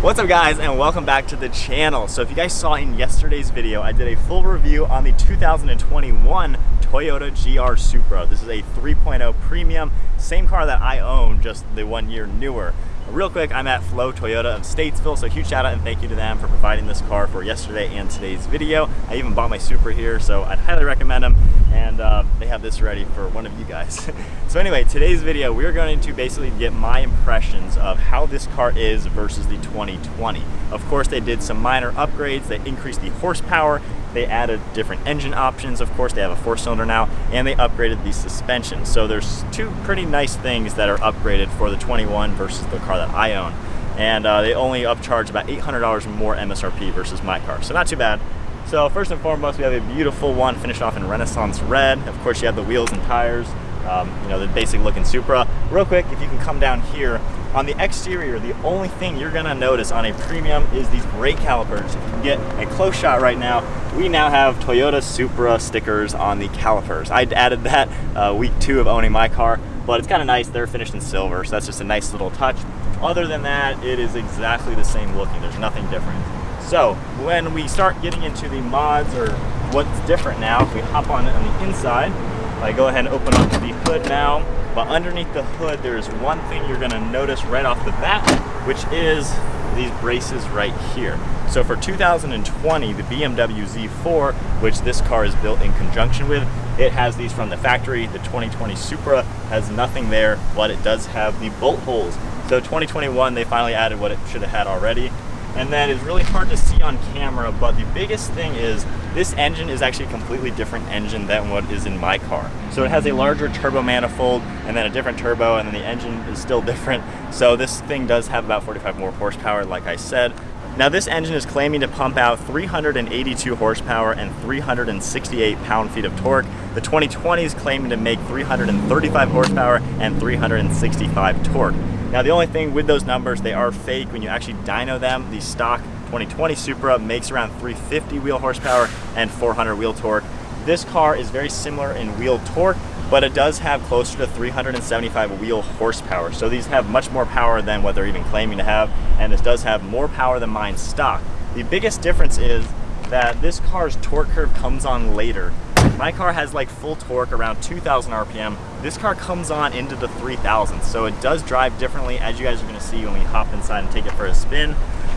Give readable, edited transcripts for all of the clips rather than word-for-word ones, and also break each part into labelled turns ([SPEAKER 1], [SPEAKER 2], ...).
[SPEAKER 1] What's up guys, and welcome back to the channel. So if you guys saw in yesterday's video, I did a full review on the 2021 Toyota GR Supra. This is a 3.0 premium, same car that I own, just the 1 year newer. Real quick, I'm at Flow Toyota of Statesville, so huge shout out and thank you to them for providing this car for yesterday and today's video. I even bought my Supra here, so I'd highly recommend them, and they have this ready for one of you guys. So anyway, today's video, we're going to basically get my impressions of how this car is versus the 2020. Of course, they did some minor upgrades. They increased the horsepower. They added different engine options. Of course, they have a 4-cylinder now, and they upgraded the suspension. So there's two pretty nice things that are upgraded for the 21 versus the car that I own. And they only upcharge about $800 more MSRP versus my car. So not too bad. So first and foremost, we have a beautiful one finished off in Renaissance red. Of course, you have the wheels and tires, you know, the basic looking Supra. Real quick, if you can come down here, on the exterior, the only thing you're gonna notice on a premium is these brake calipers. If you can get a close shot right now, we now have Toyota Supra stickers on the calipers. I added that week 2 of owning my car, but it's kind of nice. They're finished in silver, so that's just a nice little touch. Other than that, it is exactly the same looking. There's nothing different. So when we start getting into the mods or what's different now, if we hop on the inside, I go ahead and open up the hood now. But underneath the hood, there's one thing you're gonna notice right off the bat, which is these braces right here. So for 2020, the BMW Z4, which this car is built in conjunction with, it has these from the factory. The 2020 Supra has nothing there, but it does have the bolt holes. So 2021, they finally added what it should have had already. And then it's really hard to see on camera, but the biggest thing is this engine is actually a completely different engine than what is in my car. So it has a larger turbo manifold and then a different turbo, and then the engine is still different. So this thing does have about 45 more horsepower, like I said. Now this engine is claiming to pump out 382 horsepower and 368 pound-feet of torque. The 2020 is claiming to make 335 horsepower and 365 torque. Now the only thing with those numbers, they are fake. When you actually dyno them, the stock 2020 Supra makes around 350 wheel horsepower and 400 wheel torque. This car is very similar in wheel torque, but it does have closer to 375 wheel horsepower. So these have much more power than what they're even claiming to have, and this does have more power than mine stock. The biggest difference is that this car's torque curve comes on later. My car has like full torque around 2,000 RPM. This car comes on into the 3,000, so it does drive differently, as you guys are gonna see when we hop inside and take it for a spin.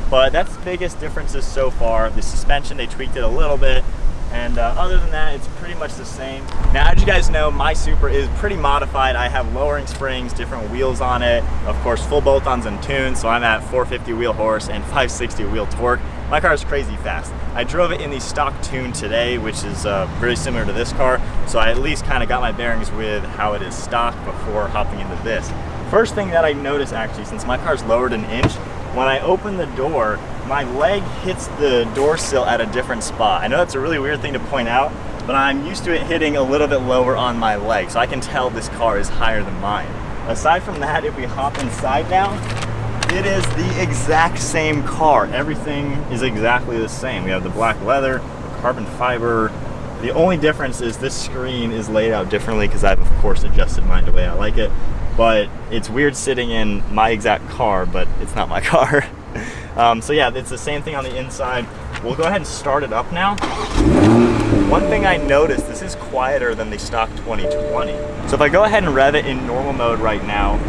[SPEAKER 1] But that's the biggest differences so far. The suspension, they tweaked it a little bit, and other than that, it's pretty much the same. Now, as you guys know, my Supra is pretty modified. I have lowering springs, different wheels on it, of course, full bolt-ons and tunes, so I'm at 450 wheel horse and 560 wheel torque. My car is crazy fast. I drove it in the stock tune today, which is very similar to this car, so I at least kind of got my bearings with how it is stock before hopping into this. First thing that I noticed, actually, since my car's lowered an inch, when I open the door, my leg hits the door sill at a different spot. I know that's a really weird thing to point out, but I'm used to it hitting a little bit lower on my leg, so I can tell this car is higher than mine. Aside from that, if we hop inside now, it is the exact same car. Everything is exactly the same. We have the black leather, the carbon fiber. The only difference is this screen is laid out differently because I've of course adjusted mine the way I like it. But it's weird sitting in my exact car, but it's not my car. So yeah, it's the same thing on the inside. We'll go ahead and start it up now. One thing I noticed, this is quieter than the stock 2020. So if I go ahead and rev it in normal mode right now,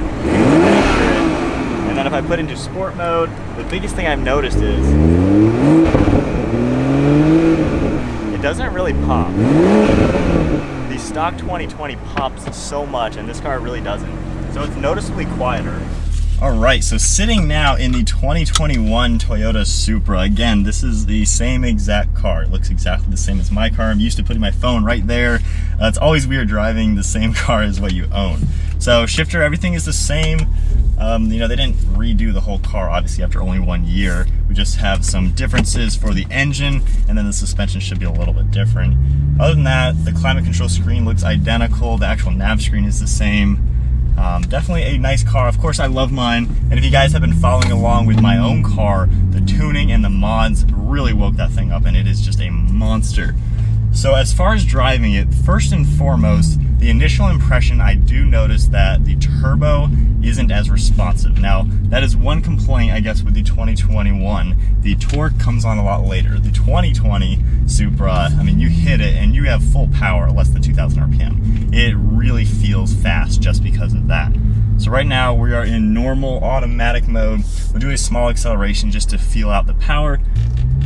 [SPEAKER 1] and then if I put into sport mode, the biggest thing I've noticed is it doesn't really pop. The stock 2020 pops so much, and this car really doesn't. So it's noticeably quieter. All right, so sitting now in the 2021 Toyota Supra. Again, this is the same exact car. It looks exactly the same as my car. I'm used to putting my phone right there. It's always weird driving the same car as what you own. So shifter, everything is the same. You know, they didn't redo the whole car, obviously, after only 1 year. We just have some differences for the engine, and then the suspension should be a little bit different. Other than that, the climate control screen looks identical. The actual nav screen is the same. Definitely a nice car. Of course, I love mine. And if you guys have been following along with my own car, the tuning and the mods really woke that thing up, and it is just a monster. So as far as driving it, first and foremost, the initial impression, I do notice that the turbo isn't as responsive. Now, that is one complaint, I guess, with the 2021. The torque comes on a lot later. The 2020 Supra, I mean, you hit it and you have full power at less than 2,000 RPM. It really feels fast just because of that. So right now we are in normal automatic mode. We'll do a small acceleration just to feel out the power.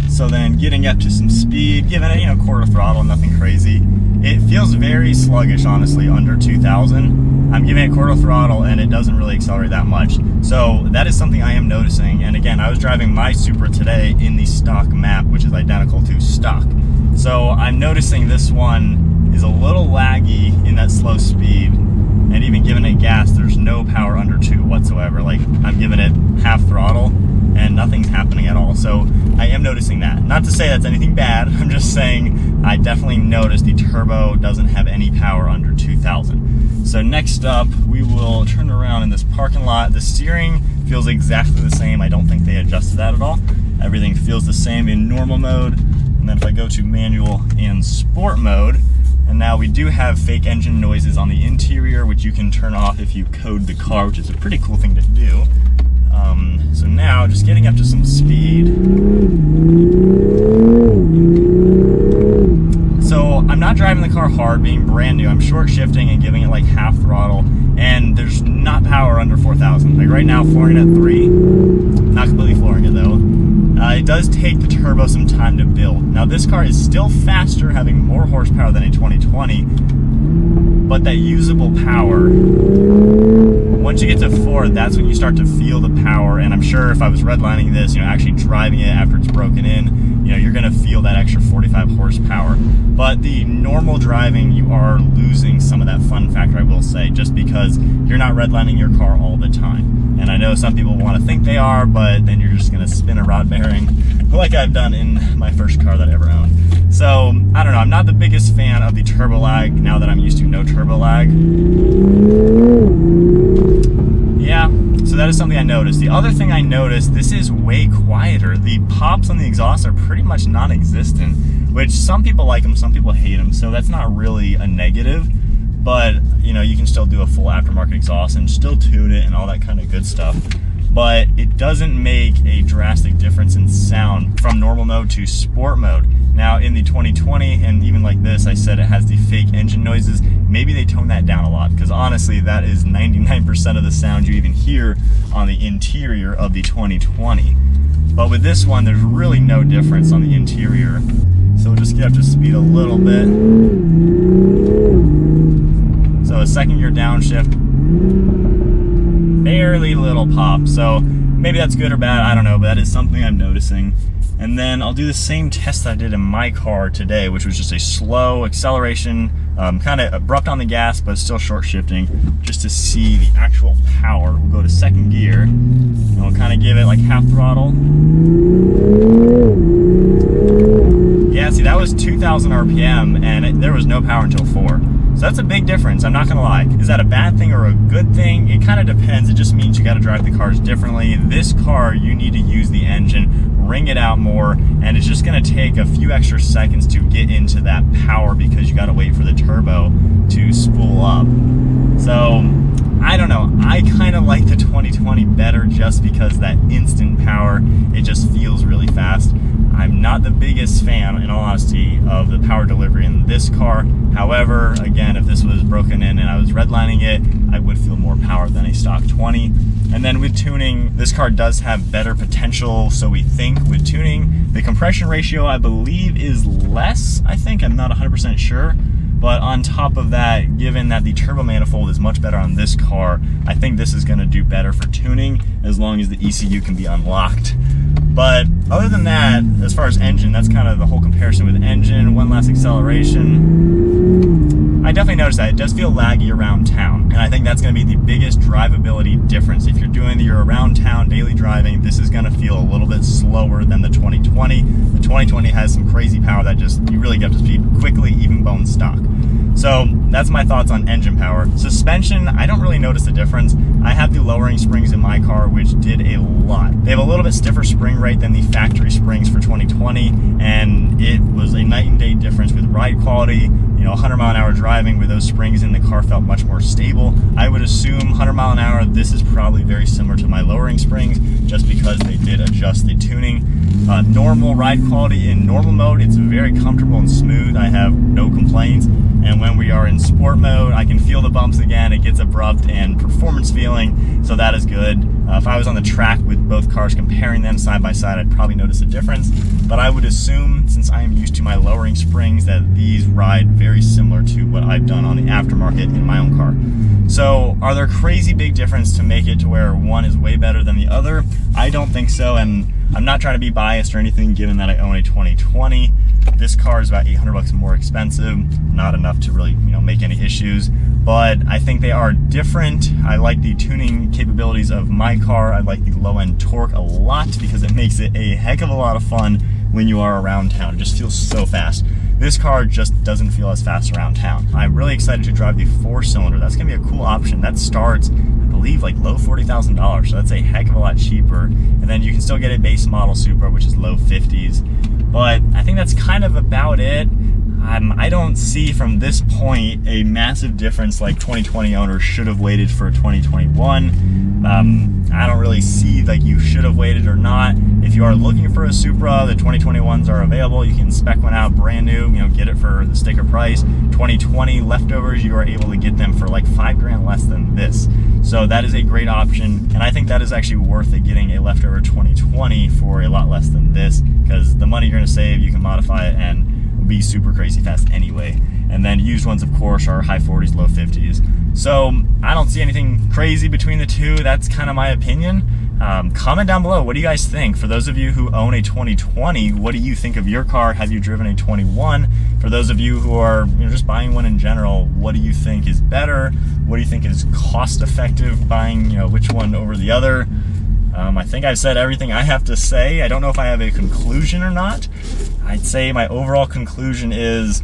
[SPEAKER 1] So then getting up to some speed, giving it, you know, quarter throttle, nothing crazy. It feels very sluggish, honestly, under 2,000. I'm giving it quarter throttle and it doesn't really accelerate that much. So that is something I am noticing. And again, I was driving my Supra today in the stock map, which is identical to stock. So I'm noticing this one is a little laggy in that slow speed. And even giving it gas, there's no power under 2 whatsoever. Like, I'm giving it half throttle and nothing's happening at all. So I am noticing that. Not to say that's anything bad, I'm just saying I definitely noticed the turbo doesn't have any power under 2,000. So next up, we will turn around in this parking lot. The steering feels exactly the same. I don't think they adjusted that at all. Everything feels the same in normal mode. And then if I go to manual and sport mode, and now we do have fake engine noises on the interior, which you can turn off if you code the car, which is a pretty cool thing to do. So now, just getting up to some speed. So I'm not driving the car hard, being brand new. I'm short shifting and giving it like half throttle, and there's not power under 4,000. Like right now, flooring it at 3, not completely flooring it though. It does take the turbo some time to build. Now this car is still faster, having more horsepower than a 2020, but that usable power, once you get to 4, that's when you start to feel the power. And I'm sure if I was redlining this, you know, actually driving it after it's broken in, you know, you're gonna feel that extra 45 horsepower. But the normal driving, you are losing some of that fun factor, I will say, just because you're not redlining your car all the time. And I know some people want to think they are, but then you're just gonna spin a rod bearing like I've done in my first car that I ever owned. So, I don't know, I'm not the biggest fan of the turbo lag now that I'm used to no turbo lag. Yeah, so that is something I noticed. The other thing I noticed, this is way quieter. The pops on the exhaust are pretty much non-existent, which some people like them, some people hate them, so that's not really a negative. But, you know, you can still do a full aftermarket exhaust and still tune it and all that kind of good stuff. But it doesn't make a drastic difference in sound from normal mode to sport mode. Now in the 2020, and even like this, I said it has the fake engine noises. Maybe they tone that down a lot, because honestly, that is 99% of the sound you even hear on the interior of the 2020. But with this one, there's really no difference on the interior. So we'll just get up to speed a little bit. So a second gear downshift, barely little pop. So maybe that's good or bad, I don't know, but that is something I'm noticing. And then I'll do the same test that I did in my car today, which was just a slow acceleration, kind of abrupt on the gas, but still short shifting, just to see the actual power. We'll go to second gear, and we'll kind of give it like half throttle. Yeah, see, that was 2,000 RPM, and there was no power until 4. So that's a big difference, I'm not gonna lie. Is that a bad thing or a good thing? It kind of depends. It just means you gotta drive the cars differently. This car, you need to use the engine, wring it out more, and it's just gonna take a few extra seconds to get into that power because you gotta wait for the turbo to spool up. So, I don't know, I kind of like the 2020 better just because that instant power, it just feels really fast. I'm not the biggest fan, in all honesty, of the power delivery in this car. However, again, if this was broken in and I was redlining it, I would feel more power than a stock 20. And then with tuning, this car does have better potential, so we think, with tuning. The compression ratio, I believe, is less, I think. I'm not 100% sure. But on top of that, given that the turbo manifold is much better on this car, I think this is going to do better for tuning as long as the ECU can be unlocked. But other than that, as far as engine, that's kind of the whole comparison with engine. One last acceleration. I definitely noticed that it does feel laggy around town, and I think that's going to be the biggest drivability difference. If you're doing your around town around daily driving, this is gonna feel a little bit slower than the 2020. The 2020 has some crazy power that just, you really get up to speed quickly, even bone stock. So that's my thoughts on engine power. Suspension, I don't really notice a difference. I have the lowering springs in my car, which did a lot. They have a little bit stiffer spring rate than the factory springs for 2020, and it was a night and day difference with ride quality. 100-mile-an-hour driving with those springs in the car felt much more stable. I would assume 100 mile an hour, this is probably very similar to my lowering springs, just because they did adjust the tuning. Normal ride quality in normal mode, it's very comfortable and smooth. I have no complaints. And when we are in sport mode, I can feel the bumps again. It gets abrupt and performance feeling, so that is good. If I was on the track with both cars, comparing them side by side, I'd probably notice a difference. But I would assume, since I am used to my lowering springs, that these ride very similar to what I've done on the aftermarket in my own car. So are there crazy big difference to make it to where one is way better than the other? I don't think so, and I'm not trying to be biased or anything, given that I own a 2020. This car is about $800 more expensive, not enough to really, make any issues, but I think they are different. I like the tuning capabilities of my car. I like the low-end torque a lot because it makes it a heck of a lot of fun when you are around town. It just feels so fast. This car just doesn't feel as fast around town. I'm really excited to drive the 4-cylinder. That's gonna be a cool option. That starts, I believe, like low $40,000, so that's a heck of a lot cheaper. And then you can still get a base model Supra, which is low 50s. But I think that's kind of about it. I don't see from this point a massive difference like 2020 owners should have waited for 2021. I don't really see like you should have waited or not. If you are looking for a Supra, the 2021s are available. You can spec one out brand new, get it for the sticker price. 2020 leftovers, you are able to get them for like $5,000 less than this. So that is a great option, and I think that is actually worth it, getting a leftover 2020 for a lot less than this, because the money you're gonna save, you can modify it and be super crazy fast anyway. And then used ones, of course, are high 40s, low 50s. So I don't see anything crazy between the two. That's kind of my opinion. Comment down below, what do you guys think? For those of you who own a 2020, what do you think of your car? Have you driven a 21? For those of you who are just buying one in general, what do you think is better? What do you think is cost effective, buying which one over the other? I think I've said everything I have to say. I don't know if I have a conclusion or not. I'd say my overall conclusion is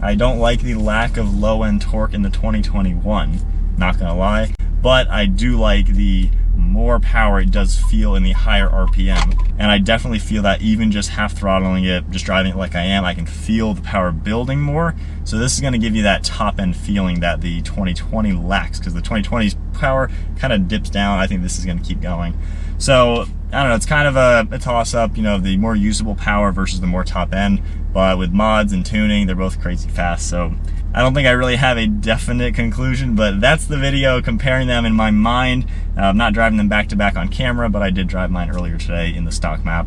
[SPEAKER 1] I don't like the lack of low-end torque in the 2021, not gonna lie, but I do like the more power it does feel in the higher RPM. And I definitely feel that even just half throttling it, just driving it like I am, I can feel the power building more. So this is gonna give you that top end feeling that the 2020 lacks, because the 2020's power kind of dips down. I think this is gonna keep going. So I don't know, it's kind of a toss up, the more usable power versus the more top end, but with mods and tuning, they're both crazy fast. So I don't think I really have a definite conclusion, but that's the video comparing them in my mind. I'm not driving them back to back on camera, but I did drive mine earlier today in the stock map.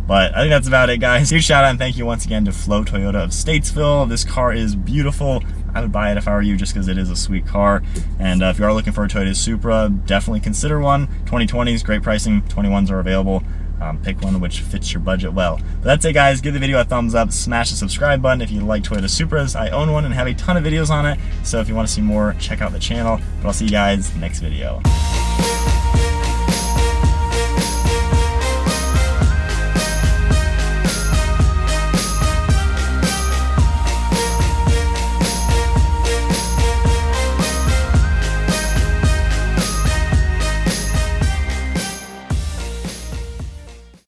[SPEAKER 1] But I think that's about it, guys. Huge shout out and thank you once again to Flo Toyota of Statesville. This car is beautiful. I would buy it if I were you, just because it is a sweet car. And if you are looking for a Toyota Supra, definitely consider one. 2020s, great pricing. 21s are available. Pick one which fits your budget well. But that's it, guys. Give the video a thumbs up. Smash the subscribe button if you like Toyota Supras. I own one and have a ton of videos on it. So if you want to see more, check out the channel. But I'll see you guys next video.